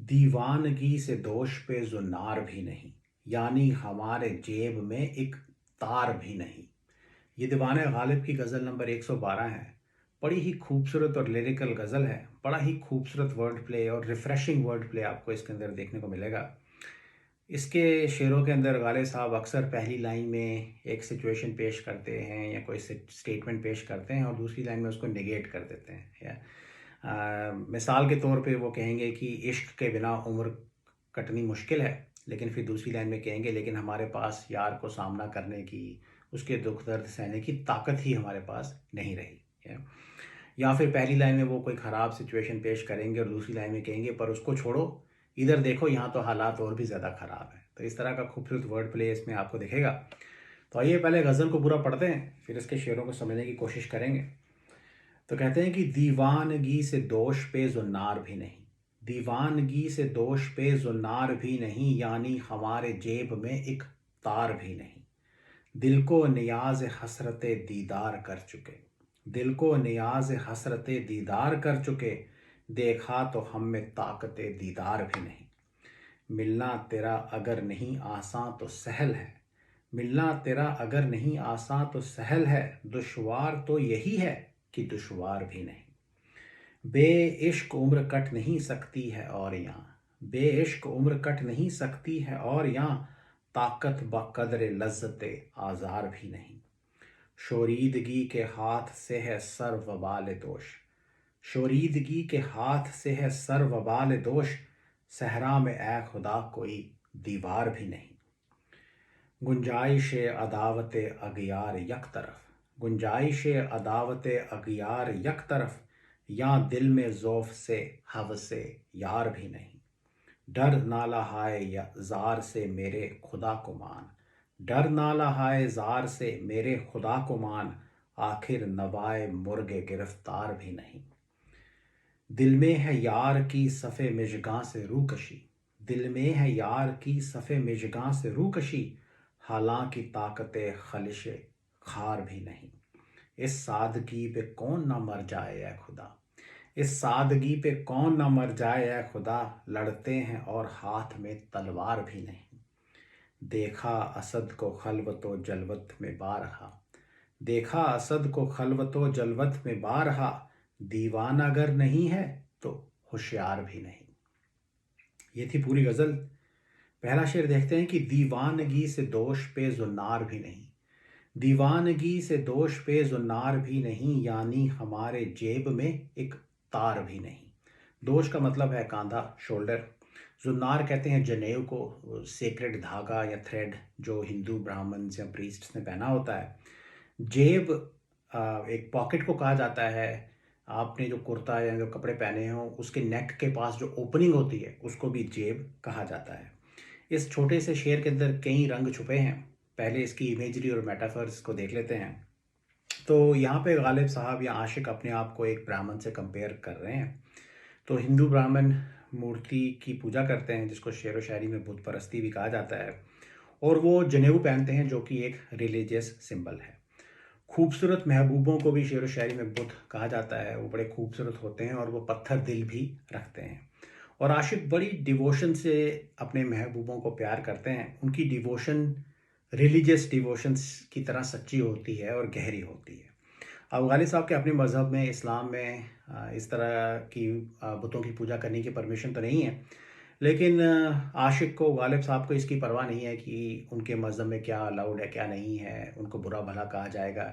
दीवानगी से दोष पे ज़ुन्नार भी नहीं, यानी हमारे जेब में एक तार भी नहीं। ये दीवाने गालिब की गज़ल नंबर 112 है। बड़ी ही खूबसूरत और लिरिकल गज़ल है। बड़ा ही खूबसूरत वर्ड प्ले और रिफ्रेशिंग वर्ड प्ले आपको इसके अंदर देखने को मिलेगा। इसके शेरों के अंदर गालिब साहब अक्सर पहली लाइन में एक सिचुएशन पेश करते हैं या कोई स्टेटमेंट पेश करते हैं और दूसरी लाइन में उसको नेगेट कर देते हैं। या मिसाल के तौर पे वो कहेंगे कि इश्क के बिना उम्र कटनी मुश्किल है, लेकिन फिर दूसरी लाइन में कहेंगे लेकिन हमारे पास यार को सामना करने की, उसके दुख दर्द सहने की ताकत ही हमारे पास नहीं रही है। या फिर पहली लाइन में वो कोई ख़राब सिचुएशन पेश करेंगे और दूसरी लाइन में कहेंगे पर उसको छोड़ो, इधर देखो यहाँ तो हालात और भी ज़्यादा ख़राब है। तो इस तरह का खूबसूरत वर्ड प्ले इसमें आपको दिखेगा। तो आइए पहले गज़ल को पूरा पढ़ते हैं, फिर इसके शेरों को समझने की कोशिश करेंगे। तो कहते हैं कि दीवानगी से दोष पे ज़ुन्नार भी नहीं, दीवानगी से दोष पे ज़ुन्नार भी नहीं, यानी हमारे जेब में एक तार भी नहीं। दिल को नियाज़ हसरत दीदार कर चुके, दिल को नियाज़ हसरत दीदार कर चुके, देखा तो हम में ताकत दीदार भी नहीं। मिलना तेरा अगर नहीं आसान तो सहल है, मिलना तेरा अगर नहीं आसान तो सहल है, दुश्वार तो यही है कि दुश्वार भी नहीं। बेइश्क उम्र कट नहीं सकती है और यहाँ, बेइश्क उम्र कट नहीं सकती है और यहाँ, ताकत बकदर लज्जत आज़ार भी नहीं। शोरीदगी के हाथ से है सर वबाल दोष, शोरीदगी के हाथ से है सर वबाल दोष, सहरा में ए खुदा कोई दीवार भी नहीं। गुंजाइश अदावत अगियार यक तरफ, गुंजाइश अदावत अगियार यक तरफ, या दिल में ज़ौफ़ से हवसे यार भी नहीं। डर नाला हाय या ज़ार से मेरे खुदा को मान, डर नाला हाय ज़ार से मेरे खुदा को मान, आखिर नवाए मुर्गे गिरफ्तार भी नहीं। दिल में है यार की सफ़े मिजगां से रूकशी, दिल में है यार की सफ़े मिजगां से रूकशी, हालांकि ताकत खलिश खार भी नहीं। इस सादगी पे कौन ना मर जाए ऐ खुदा, इस सादगी पे कौन ना मर जाए ऐ खुदा, लड़ते हैं और हाथ में तलवार भी नहीं। देखा असद को खलवतो जलवत में बारहा, देखा असद को खलवतो जलवत में बारहा, दीवाना अगर नहीं है तो होशियार भी नहीं। ये थी पूरी गज़ल। पहला शेर देखते हैं कि दीवानगी से दोष पे ज़ुन्नार भी नहीं, दीवानगी से दोष पे ज़ुन्नार भी नहीं, यानी हमारे जेब में एक तार भी नहीं। दोष का मतलब है कांधा, शोल्डर। ज़ुन्नार कहते हैं जनेऊ को, सेक्रेड धागा या थ्रेड जो हिंदू ब्राह्मण या प्रीस्ट्स ने पहना होता है। जेब एक पॉकेट को कहा जाता है। आपने जो कुर्ता या जो कपड़े पहने हों उसके नेक के पास जो ओपनिंग होती है उसको भी जेब कहा जाता है। इस छोटे से शेर के अंदर कई रंग छुपे हैं। पहले इसकी इमेजरी और मेटाफर्स को देख लेते हैं। तो यहाँ पे गालिब साहब या आशिक अपने आप को एक ब्राह्मण से कंपेयर कर रहे हैं। तो हिंदू ब्राह्मण मूर्ति की पूजा करते हैं जिसको शेर व शायरी में बुत परस्ती भी कहा जाता है, और वो जनेऊ पहनते हैं जो कि एक रिलीजियस सिंबल है। खूबसूरत महबूबों को भी शेर व शायरी में बुत कहा जाता है। वो बड़े खूबसूरत होते हैं और वो पत्थर दिल भी रखते हैं। और आशिक बड़ी डिवोशन से अपने महबूबों को प्यार करते हैं। उनकी डिवोशन रिलीजियस डिवोशंस की तरह सच्ची होती है और गहरी होती है। अब गालिब साहब के अपने मज़हब में, इस्लाम में इस तरह की बुतों की पूजा करने की परमिशन तो नहीं है, लेकिन आशिक को, गालिब साहब को इसकी परवाह नहीं है कि उनके मज़हब में क्या अलाउड है क्या नहीं है, उनको बुरा भला कहा जाएगा।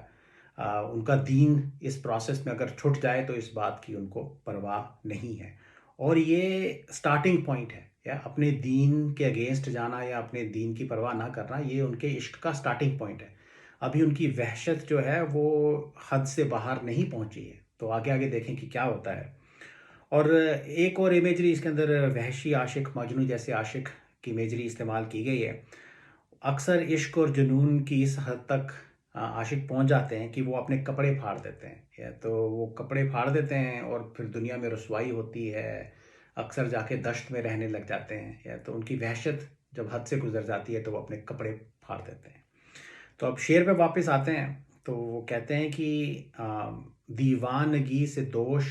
उनका दीन इस प्रोसेस में अगर छूट जाए तो इस बात की उनको परवाह नहीं है। और ये स्टार्टिंग पॉइंट है, या अपने दीन के अगेंस्ट जाना या अपने दीन की परवाह ना करना, ये उनके इश्क का स्टार्टिंग पॉइंट है। अभी उनकी वहशत जो है वो हद से बाहर नहीं पहुंची है। तो आगे आगे देखें कि क्या होता है। और एक और इमेजरी इसके अंदर वहशी आशिक, मजनू जैसे आशिक की इमेजरी इस्तेमाल की गई है। अक्सर इश्क और जुनून की इस हद तक आशिक पहुंच जाते हैं कि वो अपने कपड़े फाड़ देते हैं, या तो वो कपड़े फाड़ देते हैं और फिर दुनिया में रुसवाई होती है। अक्सर जाके दश्त में रहने लग जाते हैं, या तो उनकी वहशत जब हद से गुजर जाती है तो वो अपने कपड़े फाड़ देते हैं। तो अब शेर पे वापस आते हैं। तो वो कहते हैं कि दीवानगी से दोष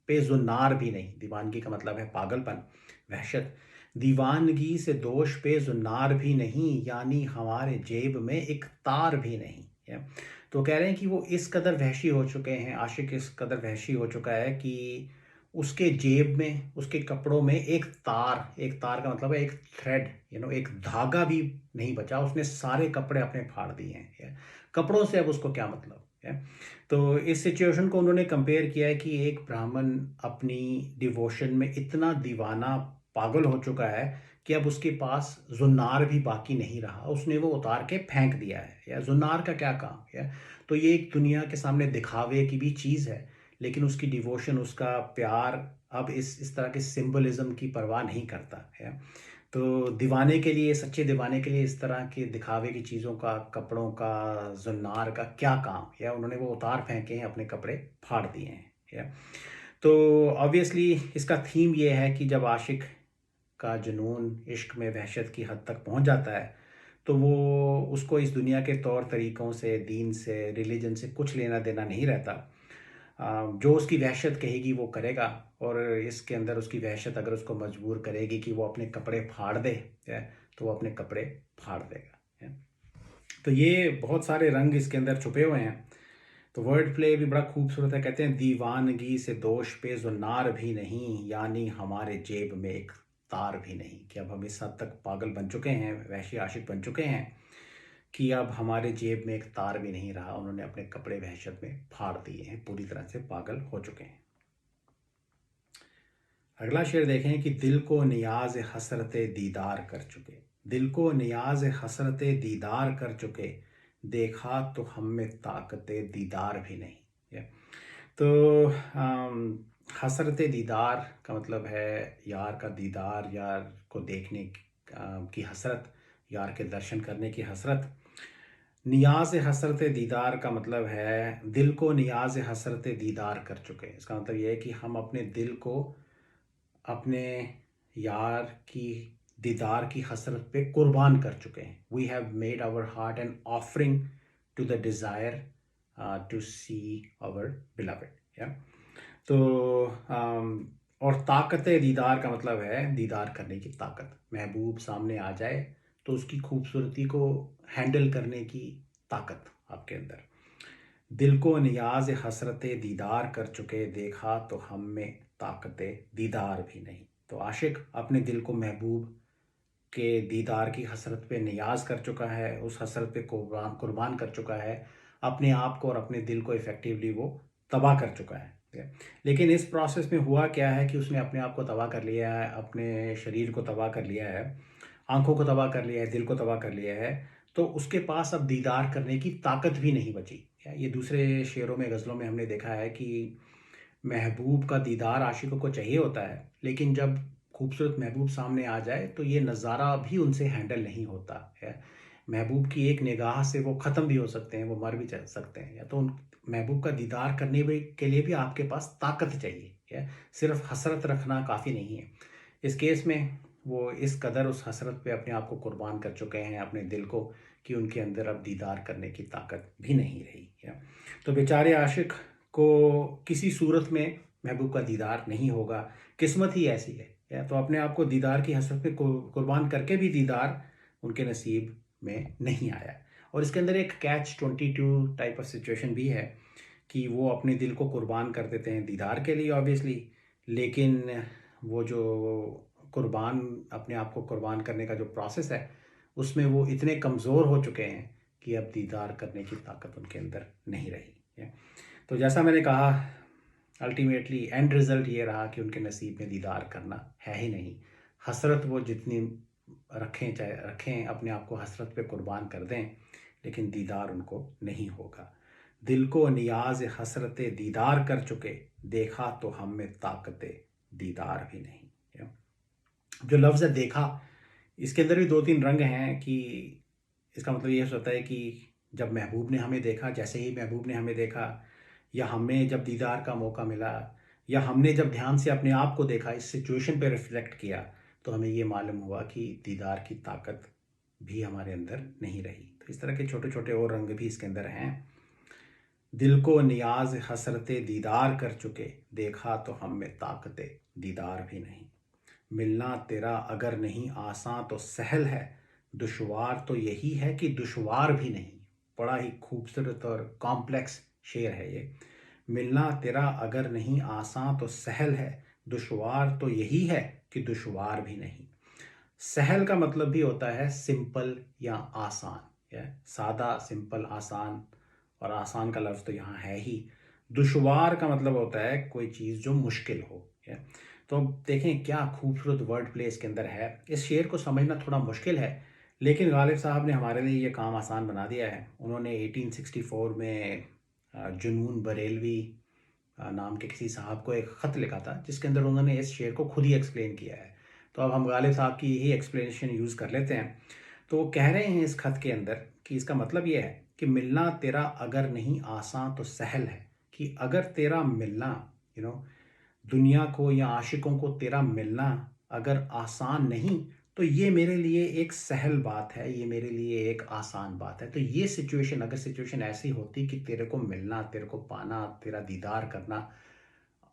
पे जुन्नार भी नहीं, दीवानगी का मतलब है पागलपन, वहशत। दीवानगी से दोष पे जुन्नार भी नहीं, यानी हमारे जेब में एक तार भी नहीं है। तो कह रहे हैं कि वो इस कदर वहशी हो चुके हैं, आशिक इस कदर वहशी हो चुका है कि उसके जेब में, उसके कपड़ों में एक तार का मतलब है एक थ्रेड, एक धागा भी नहीं बचा। उसने सारे कपड़े अपने फाड़ दिए हैं। कपड़ों से अब उसको क्या मतलब है। तो इस सिचुएशन को उन्होंने कंपेयर किया है कि एक ब्राह्मण अपनी डिवोशन में इतना दीवाना पागल हो चुका है कि अब उसके पास जुन्नार भी बाकी नहीं रहा, उसने वो उतार के फेंक दिया है। या जुन्नार का क्या काम है। तो ये एक दुनिया के सामने दिखावे की भी चीज़ है, लेकिन उसकी डिवोशन, उसका प्यार अब इस तरह के सिंबलिज्म की परवाह नहीं करता है। तो दीवाने के लिए, सच्चे दीवाने के लिए इस तरह के दिखावे की चीज़ों का, कपड़ों का, जुन्नार का क्या काम। या उन्होंने वो उतार फेंके हैं, अपने कपड़े फाड़ दिए हैं। या तो ऑब्वियसली इसका थीम ये है कि जब आशिक का जुनून इश्क में वहशत की हद तक पहुंच जाता है, तो वो, उसको इस दुनिया के तौर तरीक़ों से, दीन से, रिलीजन से कुछ लेना देना नहीं रहता। जो उसकी वहशत कहेगी वो करेगा, और इसके अंदर उसकी वहशत अगर उसको मजबूर करेगी कि वो अपने कपड़े फाड़ दे, है, तो वो अपने कपड़े फाड़ देगा। है। तो ये बहुत सारे रंग इसके अंदर छुपे हुए हैं। तो वर्ड प्ले भी बड़ा खूबसूरत है। कहते हैं दीवानगी से दोष पे जुन्नार भी नहीं, यानी हमारे जेब में एक तार भी नहीं। कि अब हम इस हद तक पागल बन चुके हैं, वहशी आशिक बन चुके हैं कि अब हमारे जेब में एक तार भी नहीं रहा। उन्होंने अपने कपड़े वहशत में फाड़ दिए हैं, पूरी तरह से पागल हो चुके हैं। अगला शेर देखें कि दिल को नियाज हसरत दीदार कर चुके, दिल को नियाज हसरत दीदार कर चुके, देखा तो हम में ताकत दीदार भी नहीं है। तो हसरत दीदार का मतलब है यार का दीदार, यार को देखने की हसरत, यार के दर्शन करने की हसरत। नियाज हसरत दीदार का मतलब है दिल को नियाज हसरत दीदार कर चुके। इसका मतलब यह है कि हम अपने दिल को अपने यार की दीदार की हसरत पे कुर्बान कर चुके हैं। We have made our heart an offering to the desire to see our beloved. या तो और ताकत दीदार का मतलब है दीदार करने की ताकत। महबूब सामने आ जाए तो उसकी खूबसूरती को हैंडल करने की ताकत आपके अंदर। दिल को नियाज हसरत दीदार कर चुके, देखा तो हम में ताकत दीदार भी नहीं। तो आशिक अपने दिल को महबूब के दीदार की हसरत पे नियाज कर चुका है, उस हसरत पे कुर्बान कुर्बान कर चुका है अपने आप को, और अपने दिल को इफ़ेक्टिवली वो तबाह कर चुका है। ठीक है। लेकिन इस प्रोसेस में हुआ क्या है कि उसने अपने आप को तबाह कर लिया है, अपने शरीर को तबाह कर लिया है, आंखों को तबाह कर लिया है, दिल को तबाह कर लिया है। तो उसके पास अब दीदार करने की ताकत भी नहीं बची। ये दूसरे शेरों में, गज़लों में हमने देखा है कि महबूब का दीदार आशिकों को चाहिए होता है, लेकिन जब खूबसूरत महबूब सामने आ जाए तो ये नज़ारा भी उनसे हैंडल नहीं होता है। महबूब की एक निगाह से वो ख़त्म भी हो सकते हैं, वो मर भी जा सकते हैं। या तो उन महबूब का दीदार करने के लिए भी आपके पास ताकत चाहिए है, सिर्फ हसरत रखना काफ़ी नहीं है। इस केस में वो इस कदर उस हसरत पे अपने आप को कुर्बान कर चुके हैं, अपने दिल को, कि उनके अंदर अब दीदार करने की ताकत भी नहीं रही है। तो बेचारे आशिक को किसी सूरत में महबूब का दीदार नहीं होगा, किस्मत ही ऐसी है। या तो अपने आप को दीदार की हसरत पे कुर्बान करके भी दीदार उनके नसीब में नहीं आया। और इसके अंदर एक कैच-22 टाइप ऑफ सिचुएशन भी है कि वो अपने दिल को कुर्बान कर देते हैं दीदार के लिए ऑब्वियसली, लेकिन वो जो कुर्बान, अपने आप को कुर्बान करने का जो प्रोसेस है, उसमें वो इतने कमज़ोर हो चुके हैं कि अब दीदार करने की ताकत उनके अंदर नहीं रही है। तो जैसा मैंने कहा, अल्टीमेटली एंड रिज़ल्ट ये रहा कि उनके नसीब में दीदार करना है ही नहीं। हसरत वो जितनी रखें, चाहे रखें, अपने आप को हसरत पे कुर्बान कर दें, लेकिन दीदार उनको नहीं होगा। दिल को नियाज हसरत दीदार कर चुके, देखा तो हम में ताकत दीदार भी नहीं। जो लफ्ज़ है देखा, इसके अंदर भी 2-3 रंग हैं कि इसका मतलब ये होता है कि जब महबूब ने हमें देखा, जैसे ही महबूब ने हमें देखा, या हमें जब दीदार का मौका मिला, या हमने जब ध्यान से अपने आप को देखा, इस सिचुएशन पे रिफ्लेक्ट किया, तो हमें ये मालूम हुआ कि दीदार की ताकत भी हमारे अंदर नहीं रही। तो इस तरह के छोटे छोटे और रंग भी इसके अंदर हैं। दिल को नियाज हसरत दीदार कर चुके, देखा तो हम में ताकत दीदार भी नहीं। मिलना तेरा अगर नहीं आसान तो सहल है, दुश्वार तो यही है कि दुश्वार भी नहीं। बड़ा ही खूबसूरत और कॉम्प्लेक्स शेर है ये। मिलना तेरा अगर नहीं आसान तो सहल है, दुश्वार तो यही है कि दुश्वार भी नहीं। सहल का मतलब भी होता है सिंपल या आसान, या सादा, सिंपल, आसान। और आसान का लफ्ज़ तो यहाँ है ही। दुश्वार का मतलब होता है कोई चीज़ जो मुश्किल हो, या। तो अब देखें क्या खूबसूरत वर्ड प्ले इसके अंदर है। इस शेर को समझना थोड़ा मुश्किल है, लेकिन गालिब साहब ने हमारे लिए ये काम आसान बना दिया है। उन्होंने 1864 में जुनून बरेलवी नाम के किसी साहब को एक ख़त लिखा था, जिसके अंदर उन्होंने इस शेर को खुद ही एक्सप्लेन किया है। तो अब हम गालिब साहब की यही एक्सप्लेनेशन यूज़ कर लेते हैं। तो वो कह रहे हैं इस खत के अंदर कि इसका मतलब ये है कि मिलना तेरा अगर नहीं आसान तो सहल है, कि अगर तेरा मिलना, दुनिया को या आशिकों को तेरा मिलना अगर आसान नहीं, तो ये मेरे लिए एक सहल बात है, ये मेरे लिए एक आसान बात है। तो ये सिचुएशन, अगर सिचुएशन ऐसी होती कि तेरे को मिलना, तेरे को पाना, तेरा दीदार करना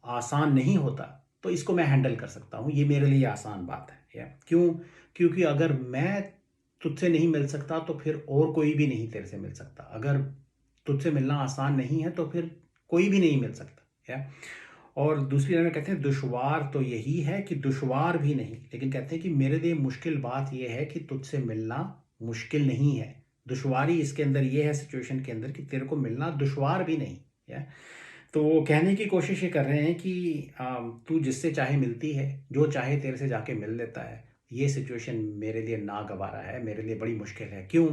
आसान नहीं होता, तो इसको मैं हैंडल कर सकता हूँ, ये मेरे लिए आसान बात है। या क्यों? क्योंकि अगर मैं तुझसे नहीं मिल सकता तो फिर और कोई भी नहीं तेरे से मिल सकता। अगर तुझसे मिलना आसान नहीं है तो फिर कोई भी नहीं मिल सकता। या और दूसरी लाइन में कहते हैं दुश्वार तो यही है कि दुश्वार भी नहीं, लेकिन कहते हैं कि मेरे लिए मुश्किल बात यह है कि तुझसे मिलना मुश्किल नहीं है। दुश्वारी इसके अंदर ये है सिचुएशन के अंदर कि तेरे को मिलना दुश्वार भी नहीं। या तो वो कहने की कोशिश ये कर रहे हैं कि तू जिससे चाहे मिलती है, जो चाहे तेरे से जाके मिल लेता है। ये सिचुएशन मेरे लिए नागवारा है, मेरे लिए बड़ी मुश्किल है। क्यों?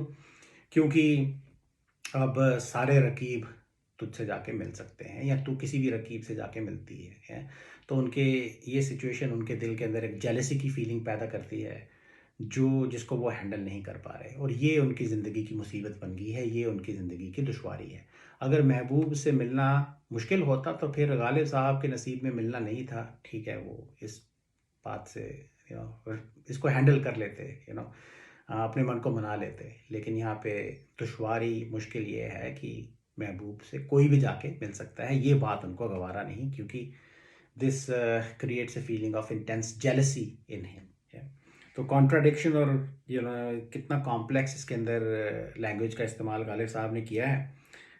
क्योंकि अब सारे रकीब तुझसे जाके मिल सकते हैं, या तू किसी भी रकीब से जाके मिलती है। तो उनके ये सिचुएशन उनके दिल के अंदर एक जेलसी की फीलिंग पैदा करती है, जो जिसको वो हैंडल नहीं कर पा रहे, और ये उनकी ज़िंदगी की मुसीबत बन गई है, ये उनकी ज़िंदगी की दुश्वारी है। अगर महबूब से मिलना मुश्किल होता तो फिर गालिब साहब के नसीब में मिलना नहीं था। ठीक है, वो इस बात से इसको हैंडल कर लेते, अपने मन को मना लेते। लेकिन यहाँ पे दुश्वारी, मुश्किल ये है कि महबूब से कोई भी जाके मिल सकता है, ये बात उनको गवारा नहीं, क्योंकि this creates a feeling of intense jealousy in him. तो कॉन्ट्राडिक्शन और कितना कॉम्प्लेक्स इसके अंदर लैंग्वेज का इस्तेमाल गालिब साहब ने किया है।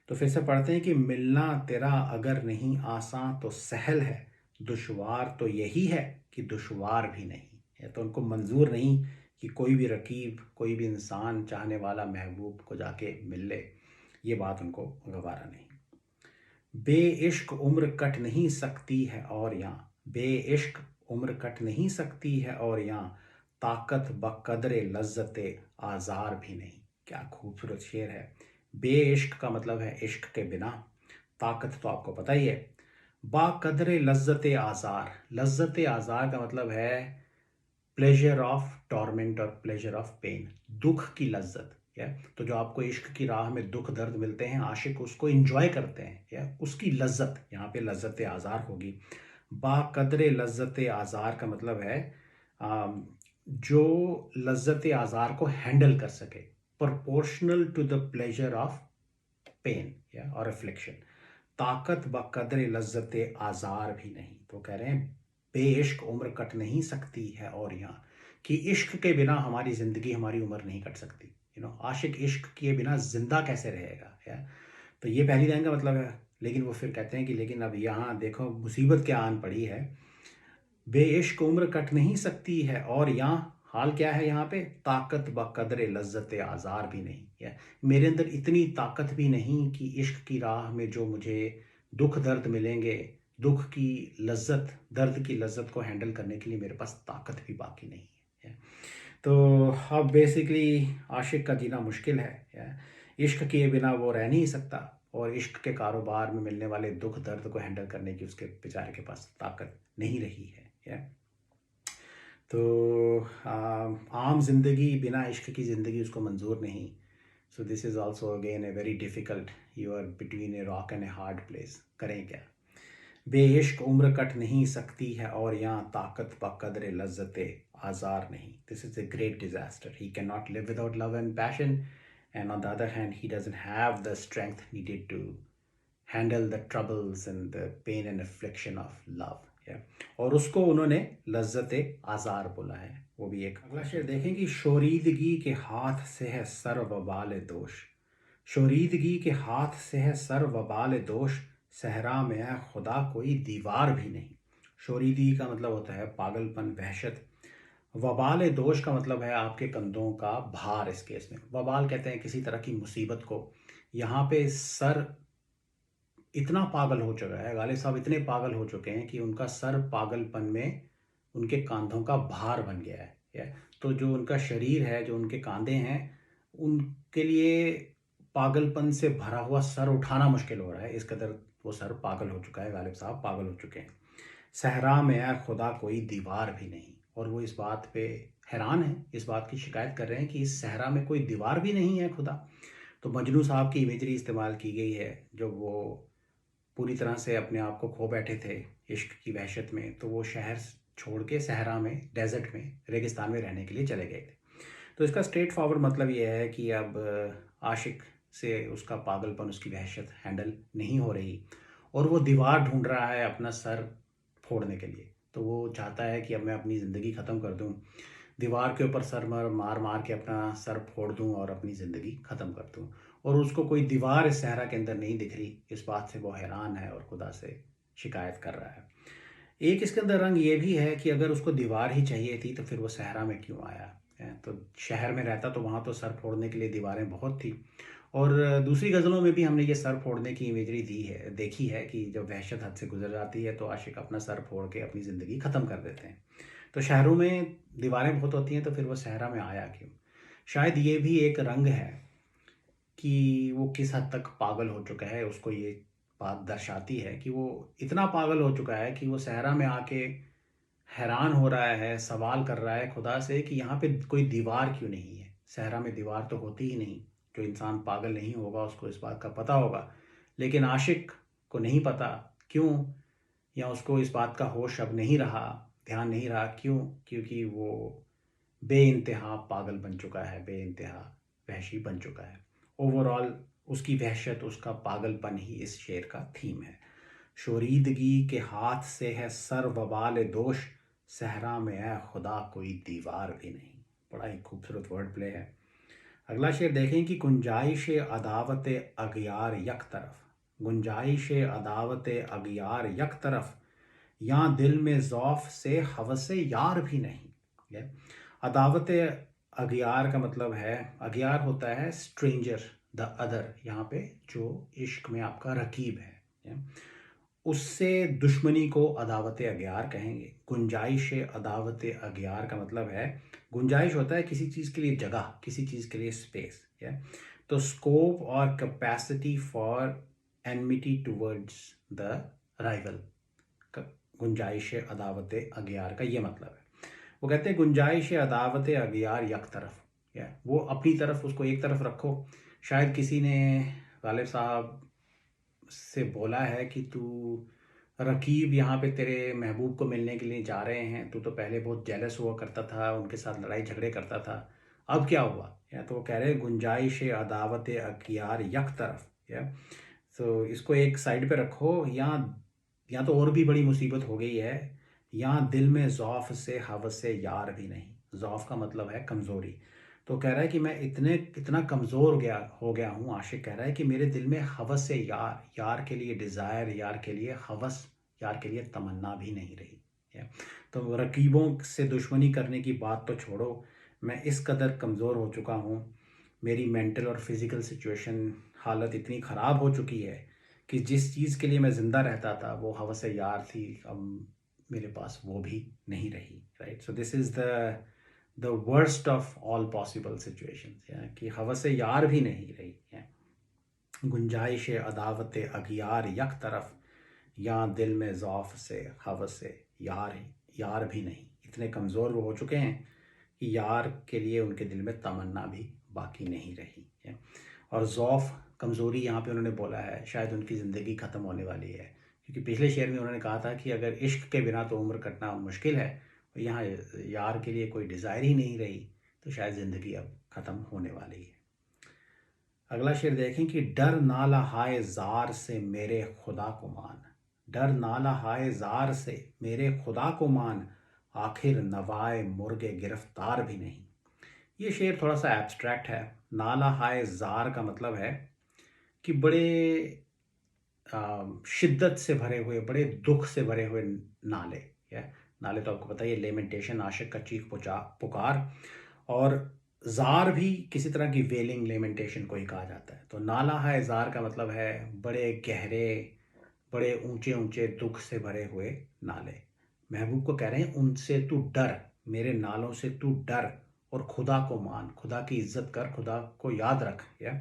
तो फिर से पढ़ते हैं कि मिलना तेरा अगर नहीं आसान तो सहल है, दुश्वार तो यही है कि दुश्वार भी नहीं है। तो उनको मंजूर नहीं कि कोई भी रकीब, कोई भी इंसान चाहने वाला महबूब को जाके मिल ले, ये बात उनको गवारा नहीं। बेइश्क उम्र कट नहीं सकती है और यहाँ, बेइश्क उम्र कट नहीं सकती है और यहाँ, ताकत बकदरे लज्जते आज़ार भी नहीं। क्या खूबसूरत शेर है। बेइश्क का मतलब है इश्क के बिना, ताकत तो आपको पता ही है। बाकदरे लज्जते आज़ार, लज्जते आज़ार का मतलब है प्लेजर ऑफ टॉर्मेंट और प्लेजर ऑफ पेन, दुख की लज्जत। या तो जो आपको इश्क की राह में दुख दर्द मिलते हैं, आशिक उसको एंजॉय करते हैं, या उसकी लज्जत, यहाँ पे लज्जत आज़ार होगी। बाकदरे लज्जत आज़ार का मतलब है जो लज्जत आज़ार को हैंडल कर सके, proportional to the pleasure of pain, या और अफ्लिक्शन। ताकत बकदरे लज्जत आज़ार भी नहीं। तो कह रहे हैं बेइश्क उम्र कट नहीं सकती है और यहाँ, कि इश्क के बिना हमारी ज़िंदगी, हमारी उम्र नहीं कट सकती। आशिक इश्क के बिना ज़िंदा कैसे रहेगा। या तो ये पहली लाइन का मतलब है। लेकिन वो फिर कहते हैं कि लेकिन अब यहाँ देखो मुसीबत क्या आन पड़ी है। बेइश्क उम्र कट नहीं सकती है और यहाँ, हाल क्या है यहाँ पे, ताकत बकदरे लज्जत आज़ार भी नहीं। या मेरे अंदर इतनी ताकत भी नहीं कि इश्क की राह में जो मुझे दुख दर्द मिलेंगे, दुख की लज्जत, दर्द की लज्जत को हैंडल करने के लिए मेरे पास ताकत भी बाकी नहीं है। तो अब बेसिकली आशिक का जीना मुश्किल है। या इश्क किए बिना वो रह नहीं सकता, और इश्क के कारोबार में मिलने वाले दुख दर्द को हैंडल करने की उसके बेचारे के पास ताकत नहीं रही है। या तो आम ज़िंदगी, बिना इश्क की ज़िंदगी उसको मंजूर नहीं। So this is also again a very difficult, you are between a rock and a hard place, करें क्या। बेइश्क उम्र कट नहीं सकती है और यहाँ, ताकत बकदरे लज्जते आज़ार नहीं। This is a great disaster. He cannot live without love and passion, and on the other hand he doesn't have the strength needed to handle the troubles and the pain and affliction of love. या और उसको उन्होंने लज्जत आज़ार बोला है। वो भी एक अगला शेर देखें कि शोरीदगी के हाथ से है सर वबाल दोष, शोरीदगी के हाथ से है सर वबाल दोष, सहरा में है खुदा कोई दीवार भी नहीं। शोरीदगी का मतलब होता है पागलपन, वहशत। वबाल दोष का मतलब है आपके कंधों का भार। इस केस में वबाल कहते हैं किसी तरह की मुसीबत को। यहाँ पे सर इतना पागल हो चुका है, गालिब साहब इतने पागल हो चुके हैं कि उनका सर पागलपन में उनके कांधों का भार बन गया है। तो जो उनका शरीर है, जो उनके कांधे हैं, उनके लिए पागलपन से भरा हुआ सर उठाना मुश्किल हो रहा है। इस कदर वो सर पागल हो चुका है, गालिब साहब पागल हो चुके हैं। सहरा में है खुदा कोई दीवार भी नहीं, और वो इस बात पे हैरान है, इस बात की शिकायत कर रहे हैं कि इस सहरा में कोई दीवार भी नहीं है खुदा। तो मजनू साहब की इमेजरी इस्तेमाल की गई है जब वो पूरी तरह से अपने आप को खो बैठे थे इश्क की वहशत में, तो वो शहर छोड़ के सहरा में, डेजर्ट में, रेगिस्तान में रहने के लिए चले गए थे। तो इसका स्ट्रेट फॉरवर्ड मतलब ये है कि अब आशिक से उसका पागलपन, उसकी वहशत हैंडल नहीं हो रही और वो दीवार ढूंढ रहा है अपना सर फोड़ने के लिए। तो वो चाहता है कि अब मैं अपनी ज़िंदगी ख़त्म कर दूं, दीवार के ऊपर सर मार मार के अपना सर फोड़ दूं और अपनी ज़िंदगी ख़त्म कर दूं। और उसको कोई दीवार इस सहरा के अंदर नहीं दिख रही। इस बात से वो हैरान है और खुदा से शिकायत कर रहा है। एक इसके अंदर रंग ये भी है कि अगर उसको दीवार ही चाहिए थी तो फिर वो सहरा में क्यों आया है। तो शहर में रहता तो वहाँ तो सर फोड़ने के लिए दीवारें बहुत थी। और दूसरी गज़लों में भी हमने ये सर फोड़ने की इमेजरी दी है, देखी है कि जब वहशत हद से गुजर जाती है तो आशिक अपना सर फोड़ के अपनी ज़िंदगी ख़त्म कर देते हैं। तो शहरों में दीवारें बहुत होती हैं, तो फिर वो सहरा में आया क्यों। शायद ये भी एक रंग है कि वो किस हद तक पागल हो चुका है। उसको ये बात दर्शाती है कि वो इतना पागल हो चुका है कि वो सहरा में आके हैरान हो रहा है, सवाल कर रहा है खुदा से कि यहाँ पे कोई दीवार क्यों नहीं है। सहरा में दीवार तो होती ही नहीं। जो इंसान पागल नहीं होगा उसको इस बात का पता होगा, लेकिन आशिक को नहीं पता। क्यों? या उसको इस बात का होश अब नहीं रहा, ध्यान नहीं रहा। क्यों? क्योंकि वो बेइंतहा पागल बन चुका है, बेइंतहा वहशी बन चुका है। ओवरऑल उसकी वहशत, उसका पागलपन ही इस शेर का थीम है। शोरीदगी के हाथ से है सर वबाल दोष, सहरा में है खुदा कोई दीवार भी नहीं। बड़ा ही खूबसूरत वर्ड प्ले है। अगला शेर देखें कि गुंजाइश अदावत अगियार यक तरफ, गुंजाइश अदावत अगियार यक तरफ, यहाँ दिल में ज़ौफ़ से हवस यार भी नहीं। अदावत अगियार का मतलब है, अगियार होता है स्ट्रेंजर, द अदर। यहाँ पे जो इश्क में आपका रकीब है, उससे दुश्मनी को अदावत अगियार कहेंगे। गुंजाइश अदावत अगियार का मतलब है, गुंजाइश होता है किसी चीज़ के लिए जगह, किसी चीज़ के लिए स्पेस। तो स्कोप और capacity for enmity towards the rival, गुंजाइश अदावत अगियार का ये मतलब है। वो कहते हैं गुंजाइश अदावत अगियार यक तरफ, या वो अपनी तरफ, उसको एक तरफ रखो। शायद किसी ने गालिब साहब से बोला है कि तू रकीब यहाँ पे तेरे महबूब को मिलने के लिए जा रहे हैं, तू तो पहले बहुत जेलस हुआ करता था, उनके साथ लड़ाई झगड़े करता था, अब क्या हुआ। या तो वो कह रहे हैं गुंजाइश अदावत अगियार यक तरफ। या तो इसको एक साइड पे रखो। यहाँ तो और भी बड़ी मुसीबत हो गई है, यहाँ दिल में ज़ौफ़ से हवस से यार भी नहीं। ज़ौफ़ का मतलब है कमज़ोरी। तो कह रहा है कि मैं इतना कमज़ोर हो गया हूँ। आशिक कह रहा है कि मेरे दिल में हवस से यार, यार के लिए डिज़ायर, यार के लिए हवस, यार के लिए तमन्ना भी नहीं रही है। तो रकीबों से दुश्मनी करने की बात तो छोड़ो, मैं इस कदर कमज़ोर हो चुका हूँ, मेरी मेंटल और फिज़िकल सिचुएशन, हालत इतनी ख़राब हो चुकी है कि जिस चीज़ के लिए मैं ज़िंदा रहता था वो हवस यार थी, अब मेरे पास वो भी नहीं रही। Right. So this is the worst of all possible situations, कि हवस यार भी नहीं रही है। गुंजाइश अदावत अगियार यक तरफ, या दिल में ज़ौफ़ से हवस यार भी नहीं। इतने कमज़ोर वो हो चुके हैं कि यार के लिए उनके दिल में तमन्ना भी बाकी नहीं रही है। और ज़ौफ़, कमज़ोरी यहाँ पे उन्होंने बोला है, शायद उनकी ज़िंदगी ख़त्म होने वाली है। क्योंकि पिछले शेर में उन्होंने कहा था कि अगर इश्क के बिना तो उम्र कटना मुश्किल है, और यहाँ यार के लिए कोई डिज़ायर ही नहीं रही, तो शायद ज़िंदगी अब ख़त्म होने वाली है। अगला शेर देखें कि डर नाला हाय ज़ार से मेरे खुदा को मान, डर नाला हाय जार से मेरे खुदा को मान, आखिर नवाए मुर्गे गिरफ्तार भी नहीं। ये शेर थोड़ा सा एब्स्ट्रैक्ट है। नाला हाय जार का मतलब है कि बड़े शिद्दत से भरे हुए, बड़े दुख से भरे हुए नाले। या नाले तो आपको पता ही है, लेमेंटेशन, आशिक का चीख पुकार। और जार भी किसी तरह की वेलिंग लेमेंटेशन को ही कहा जाता है। तो नाला है जार का मतलब है बड़े गहरे, बड़े ऊंचे ऊंचे दुख से भरे हुए नाले। महबूब को कह रहे हैं उनसे तू डर, मेरे नालों से तू डर और खुदा को मान, खुदा की इज्जत कर, खुदा को याद रख। या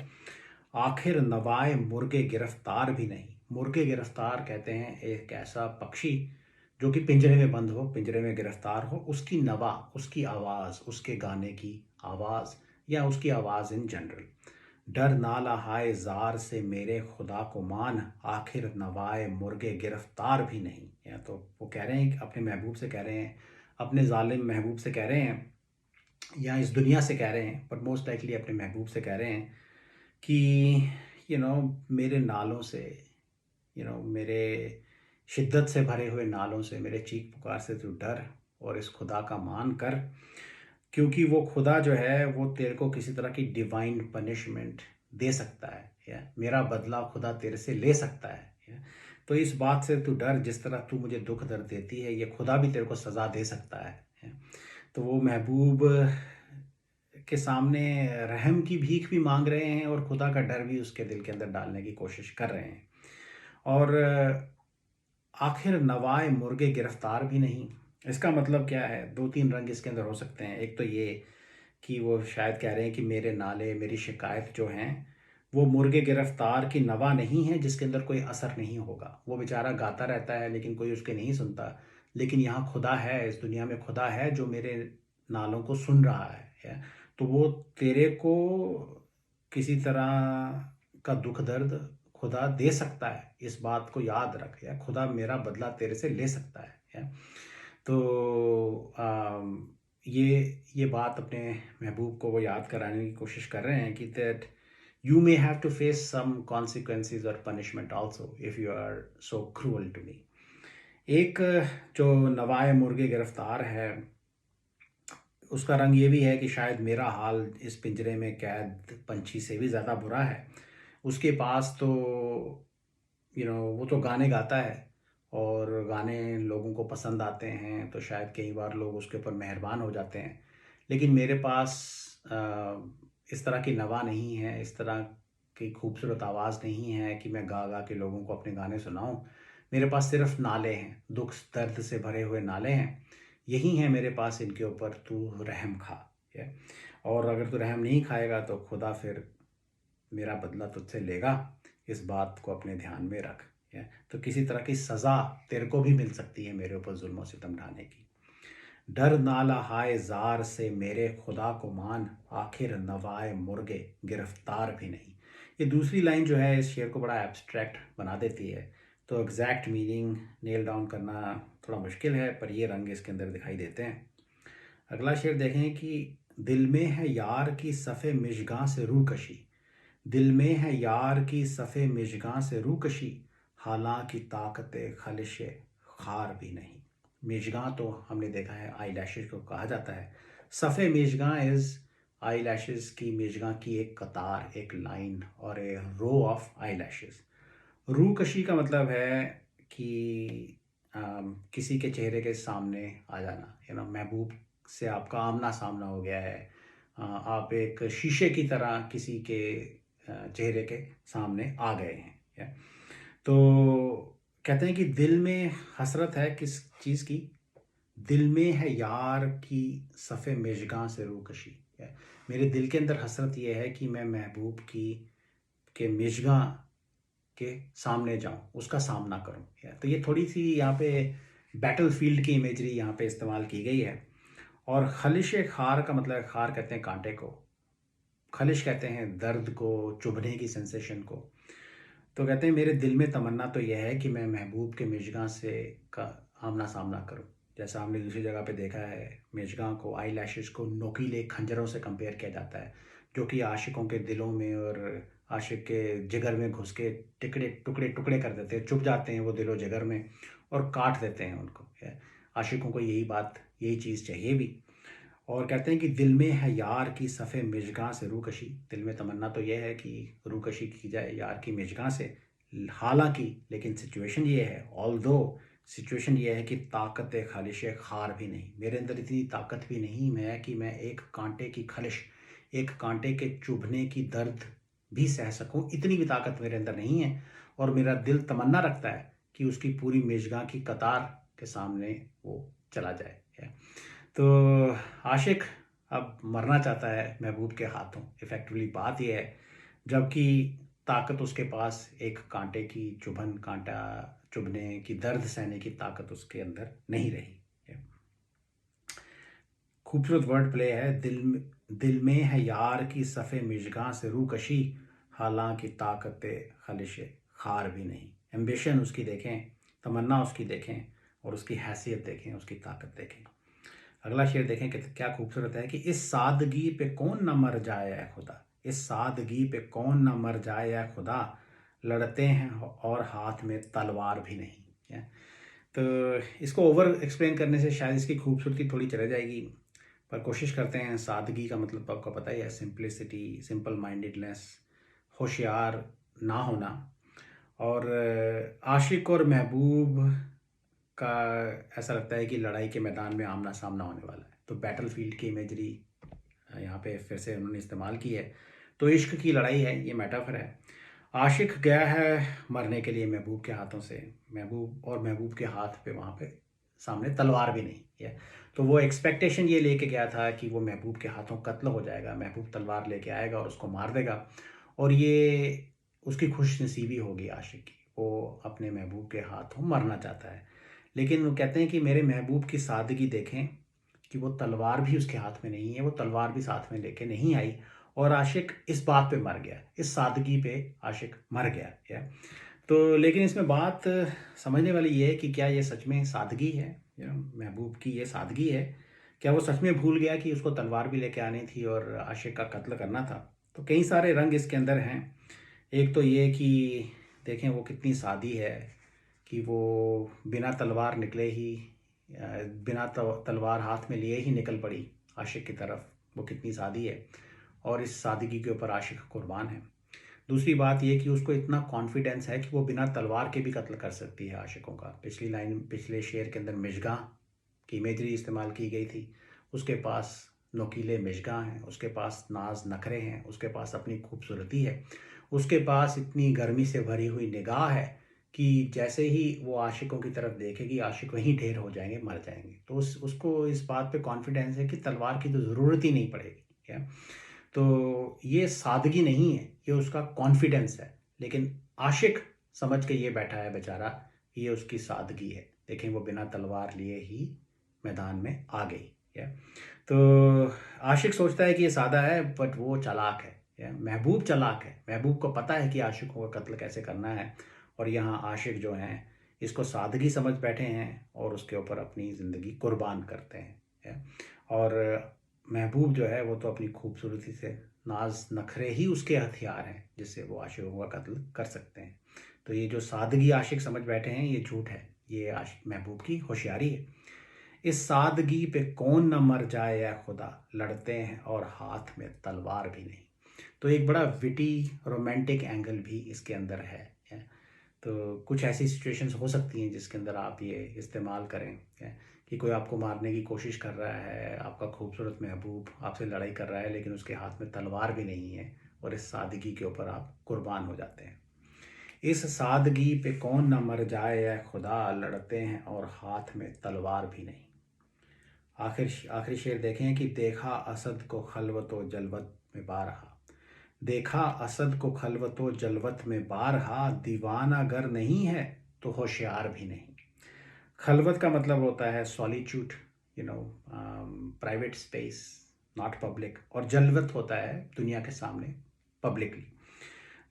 आखिर नवाए मुर्गे गिरफ्तार भी नहीं। मुर्गे गिरफ्तार कहते हैं एक ऐसा पक्षी जो कि पिंजरे में बंद हो, पिंजरे में गिरफ्तार हो, उसकी नवा, उसकी आवाज़, उसके गाने की आवाज़, या उसकी आवाज़ इन जनरल। डर नाला हाय जार से मेरे खुदा को मान, आखिर नवाए मुर्गे गिरफ्तार भी नहीं। या तो वो कह रहे हैं, अपने महबूब से कह रहे हैं, अपने जालिम महबूब से कह रहे हैं, या इस दुनिया से कह रहे हैं, पर मोस्ट लाइकली अपने महबूब से कह रहे हैं कि मेरे नालों से, मेरे शिद्दत से भरे हुए नालों से, मेरे चीख पुकार से तू डर और इस खुदा का मान कर, क्योंकि वो खुदा जो है वो तेरे को किसी तरह की डिवाइन पनिशमेंट दे सकता है, या मेरा बदला खुदा तेरे से ले सकता है। या तो इस बात से तू डर, जिस तरह तू मुझे दुख दर्द देती है, ये खुदा भी तेरे को सज़ा दे सकता है। या तो वो महबूब के सामने रहम की भीख भी मांग रहे हैं और खुदा का डर भी उसके दिल के अंदर डालने की कोशिश कर रहे हैं। और आखिर नवाए मुर्गे गिरफ्तार भी नहीं, इसका मतलब क्या है? दो तीन रंग इसके अंदर हो सकते हैं। एक तो ये कि वो शायद कह रहे हैं कि मेरे नाले, मेरी शिकायत जो हैं वो मुर्गे गिरफ्तार की नवा नहीं है जिसके अंदर कोई असर नहीं होगा। वो बेचारा गाता रहता है लेकिन कोई उसके नहीं सुनता। लेकिन यहाँ खुदा है, इस दुनिया में खुदा है जो मेरे नालों को सुन रहा है। तो वो तेरे को किसी तरह का दुख दर्द खुदा दे सकता है, इस बात को याद रख। या खुदा मेरा बदला तेरे से ले सकता है। या तो ये बात अपने महबूब को वो याद कराने की कोशिश कर रहे हैं कि that you may have to face some consequences और punishment also if you are so cruel to me. एक जो नवाए मुर्गे गिरफ्तार है, उसका रंग ये भी है कि शायद मेरा हाल इस पिंजरे में कैद पंछी से भी ज़्यादा बुरा है। उसके पास तो वो तो गाने गाता है और गाने लोगों को पसंद आते हैं, तो शायद कई बार लोग उसके ऊपर मेहरबान हो जाते हैं। लेकिन मेरे पास इस तरह की नवा नहीं है, इस तरह की खूबसूरत आवाज़ नहीं है कि मैं गा गा के लोगों को अपने गाने सुनाऊं। मेरे पास सिर्फ नाले हैं, दुख दर्द से भरे हुए नाले हैं। यही हैं मेरे पास, इनके ऊपर तू रहम खा। है। और अगर तू रहम नहीं खाएगा तो खुदा फिर मेरा बदला तुझसे लेगा, इस बात को अपने ध्यान में रख। है। तो किसी तरह की सज़ा तेरे को भी मिल सकती है मेरे ऊपर जुल्म और सितम ढाने की। डर नाला हाय जार से मेरे खुदा को मान, आखिर नवाए मुर्गे गिरफ्तार भी नहीं। ये दूसरी लाइन जो है इस शेर को बड़ा एब्स्ट्रैक्ट बना देती है, तो एग्जैक्ट मीनिंग नेल डाउन करना थोड़ा मुश्किल है, पर ये रंग इसके अंदर दिखाई देते हैं। अगला शेर देखें कि दिल में है यार की सफ़े मिशगां से रूकशी, दिल में है यार की सफ़े मिशगां से रूकशी, हालांकि ताकत खलिश खार भी नहीं। मिशगां तो हमने देखा है आई लैशेज को कहा जाता है। सफ़े मिशगां इज़ आई लैशेज की, मिशगां की एक कतार, एक लाइन और ए रो ऑफ आई लैशेज। रूकशी का मतलब है कि किसी के चेहरे के सामने आ जाना, महबूब से आपका आमना सामना हो गया है। आप एक शीशे की तरह किसी के चेहरे के सामने आ गए हैं। या तो कहते हैं कि दिल में हसरत है किस चीज़ की? दिल में है यार की सफ़े मिशगां से रूकशी। या मेरे दिल के अंदर हसरत ये है कि मैं महबूब की के मिशगां के सामने जाऊं, उसका सामना करूं। या तो ये थोड़ी सी यहाँ पे बैटल फील्ड की इमेजरी यहाँ पे इस्तेमाल की गई है। और खलिश खार का मतलब, खार कहते हैं कांटे को, खलिश कहते हैं दर्द को, चुभने की सेंसेशन को। तो कहते हैं मेरे दिल में तमन्ना तो यह है कि मैं महबूब के मिशगां से का आमना सामना करूं। जैसा हमने दूसरी जगह पे देखा है, मिशगां को, आई लैशेज को नोकीले खंजरों से कंपेयर किया जाता है। जो कि आशिकों के दिलों में और आशिक के जिगर में घुस के टिकड़े टुकड़े टुकड़े कर देते हैं, चुभ जाते हैं वो दिलो जिगर में और काट देते हैं उनको। आशिकों को यही चीज़ चाहिए भी। और कहते हैं कि दिल में है यार की सफ़े मिजगां से रूकशी, दिल में तमन्ना तो यह है कि रूकशी की जाए यार की मिजगां से। हालांकि लेकिन सिचुएशन ये है, ऑल्दो सिचुएशन ये है कि ताकत खालिश खार भी नहीं, मेरे अंदर इतनी ताकत भी नहीं मैं कि मैं एक कांटे की खलिश, एक कांटे के चुभने की दर्द भी सह सकूं, इतनी भी ताकत मेरे अंदर नहीं है। और मेरा दिल तमन्ना रखता है कि उसकी पूरी मिजगां की कतार के सामने वो चला जाए। तो आशिक अब मरना चाहता है महबूब के हाथों, इफ़ेक्टिवली बात यह है, जबकि ताकत उसके पास एक कांटे की कांटा चुभने की दर्द सहने की ताकत उसके अंदर नहीं रही है। खूबसूरत वर्ड प्ले है। दिल में है यार की सफ़े मिजगां से रूकशी, हालांकि ताकत खलिश खार भी नहीं। एम्बिशन उसकी देखें, तमन्ना उसकी देखें, और उसकी हैसियत देखें, उसकी ताकत देखें। अगला शेर देखें कि क्या खूबसूरत है कि इस सादगी पे कौन न मर जाए ऐ खुदा, इस सादगी पे कौन न मर जाए ऐ खुदा, लड़ते हैं और हाथ में तलवार भी नहीं है। तो इसको ओवर एक्सप्लेन करने से शायद इसकी खूबसूरती थोड़ी चले जाएगी, पर कोशिश करते हैं। सादगी का मतलब आपको पता ही है, सिंप्लिसिटी, सिंपल माइंडेडनेस, होशियार ना होना। और आशिक और महबूब का ऐसा लगता है कि लड़ाई के मैदान में आमना सामना होने वाला है, तो बैटल फील्ड की इमेजरी यहाँ पे फिर से उन्होंने इस्तेमाल की है। तो इश्क की लड़ाई है, ये मेटाफर है। आशिक गया है मरने के लिए महबूब के हाथों से, महबूब के हाथ पे वहाँ पे सामने तलवार भी नहीं है। तो वो एक्सपेक्टेशन ये लेके गया था कि वो महबूब के हाथों कत्ल हो जाएगा, महबूब तलवार लेके आएगा और उसको मार देगा, और ये उसकी खुश नसीबी होगी आशिक की, वो अपने महबूब के हाथों मरना चाहता है। लेकिन वो कहते हैं कि मेरे महबूब की सादगी देखें कि वो तलवार भी उसके हाथ में नहीं है, वो तलवार भी साथ में लेके नहीं आई, और आशिक इस बात पे मर गया, इस सादगी पे आशिक मर गया। या तो लेकिन इसमें बात समझने वाली ये है कि क्या ये सच में सादगी है, महबूब की ये सादगी है, क्या वो सच में भूल गया कि उसको तलवार भी लेके आनी थी और आशिक का कत्ल करना था। तो कई सारे रंग इसके अंदर हैं। एक तो ये कि देखें वो कितनी सादी है कि वो बिना तलवार निकले ही, बिना तलवार हाथ में लिए ही निकल पड़ी आशिक की तरफ, वो कितनी सादी है, और इस सादगी के ऊपर आशिक कुर्बान है। दूसरी बात ये कि उसको इतना कॉन्फिडेंस है कि वो बिना तलवार के भी कत्ल कर सकती है आशिकों का। पिछले शेर के अंदर मिजगा की इमेजरी इस्तेमाल की गई थी। उसके पास नोकीले मिजगा हैं, उसके पास नाज नखरे हैं, उसके पास अपनी खूबसूरती है, उसके पास इतनी गर्मी से भरी हुई निगाह है कि जैसे ही वो आशिकों की तरफ देखेगी आशिक वहीं ढेर हो जाएंगे, मर जाएंगे। तो उसको इस बात पे कॉन्फिडेंस है कि तलवार की तो ज़रूरत ही नहीं पड़ेगी। क्या, तो ये सादगी नहीं है, ये उसका कॉन्फिडेंस है। लेकिन आशिक समझ के ये बैठा है बेचारा, ये उसकी सादगी है। देखें वो बिना तलवार लिए ही मैदान में आ गई है। तो आशिक सोचता है कि ये सादा है, बट वो चालाक है। महबूब चालाक है, महबूब को पता है कि आशिकों का कत्ल कैसे करना है, और यहाँ आशिक जो हैं इसको सादगी समझ बैठे हैं और उसके ऊपर अपनी ज़िंदगी कुर्बान करते हैं। और महबूब जो है वो तो अपनी खूबसूरती से, नाज नखरे ही उसके हथियार हैं जिससे वो आशिकों का कत्ल कर सकते हैं। तो ये जो सादगी आशिक समझ बैठे हैं ये झूठ है, ये आशिक महबूब की होशियारी है। इस सादगी पे कौन न मर जाए या खुदा, लड़ते हैं और हाथ में तलवार भी नहीं। तो एक बड़ा विटी रोमांटिक एंगल भी इसके अंदर है। तो कुछ ऐसी सिचुएशंस हो सकती हैं जिसके अंदर आप ये इस्तेमाल करें कि कोई आपको मारने की कोशिश कर रहा है, आपका खूबसूरत महबूब आपसे लड़ाई कर रहा है, लेकिन उसके हाथ में तलवार भी नहीं है, और इस सादगी के ऊपर आप कुर्बान हो जाते हैं। इस सादगी पे कौन न मर जाए या खुदा, लड़ते हैं और हाथ में तलवार भी नहीं। आखिरी शेर देखें कि देखा असद को खलवत व जलवत में बारहा, देखा असद को खलवत व जलवत में बारहा, दीवाना गर नहीं है तो होशियार भी नहीं। खलवत का मतलब होता है solitude, you know, private space, not public, और जलवत होता है दुनिया के सामने, पब्लिकली।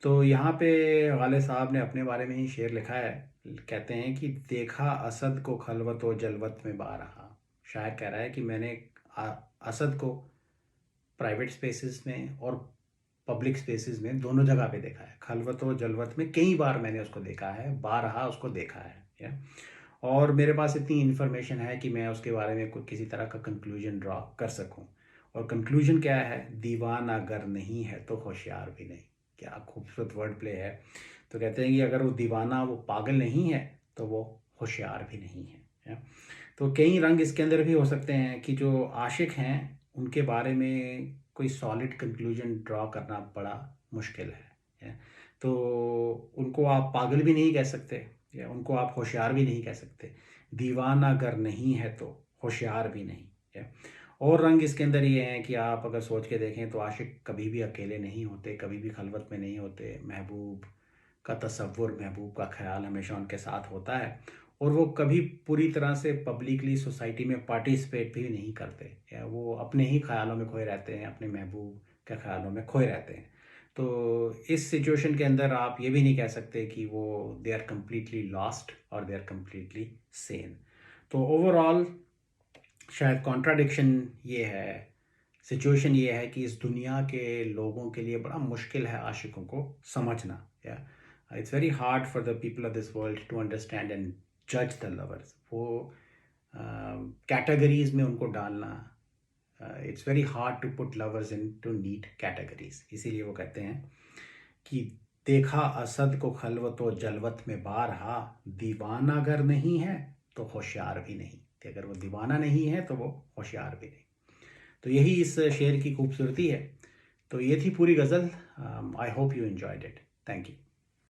तो यहाँ पे गालिब साहब ने अपने बारे में ही शेर लिखा है। कहते हैं कि देखा असद को खलवत व जलवत में बारहा, शायर कह रहा है कि मैंने असद को प्राइवेट स्पेसेस में और पब्लिक स्पेसेस में, दोनों जगह पे देखा है। खलवत और जलवत में कई बार मैंने उसको देखा है, बारहा उसको देखा है, या और मेरे पास इतनी इन्फॉर्मेशन है कि मैं उसके बारे में कोई किसी तरह का कंक्लूजन ड्रॉ कर सकूं। और कंक्लूजन क्या है? दीवाना अगर नहीं है तो होशियार भी नहीं। क्या खूबसूरत वर्ड प्ले है। तो कहते हैं कि अगर वो दीवाना, वो पागल नहीं है, तो वो होशियार भी नहीं है, या? तो कई रंग इसके अंदर भी हो सकते हैं कि जो आशिक हैं उनके बारे में कोई सॉलिड कंक्लूजन ड्रॉ करना बड़ा मुश्किल है? तो उनको आप पागल भी नहीं कह सकते, या उनको आप होशियार भी नहीं कह सकते। दीवाना अगर नहीं है तो होशियार भी नहीं है। और रंग इसके अंदर ये हैं कि आप अगर सोच के देखें तो आशिक कभी भी अकेले नहीं होते, कभी भी खलवत में नहीं होते। महबूब का तसव्वुर, महबूब का ख्याल हमेशा उनके साथ होता है, और वो कभी पूरी तरह से पब्लिकली सोसाइटी में पार्टिसिपेट भी नहीं करते, या वो अपने ही ख्यालों में खोए रहते हैं, अपने महबूब के ख्यालों में खोए रहते हैं। तो इस सिचुएशन के अंदर आप ये भी नहीं कह सकते कि वो दे आर कम्प्लीटली लॉस्ट और दे आर कम्प्लीटली सेन। तो ओवरऑल शायद कॉन्ट्राडिक्शन ये है, सिचुएशन ये है कि इस दुनिया के लोगों के लिए बड़ा मुश्किल है आशिकों को समझना। या it's very hard for the people of this world to understand and जज द लवर्स। वो कैटेगरीज में उनको डालना, it's very hard to put lovers into neat categories. इसीलिए वो कहते हैं कि देखा असद को खलवत व जलवत में बारहा, दीवाना अगर नहीं है तो होशियार भी नहीं। कि अगर वो दीवाना नहीं है तो वो होशियार भी नहीं। तो यही इस शेर की खूबसूरती है। तो ये थी पूरी गज़ल। I hope you enjoyed it. Thank you.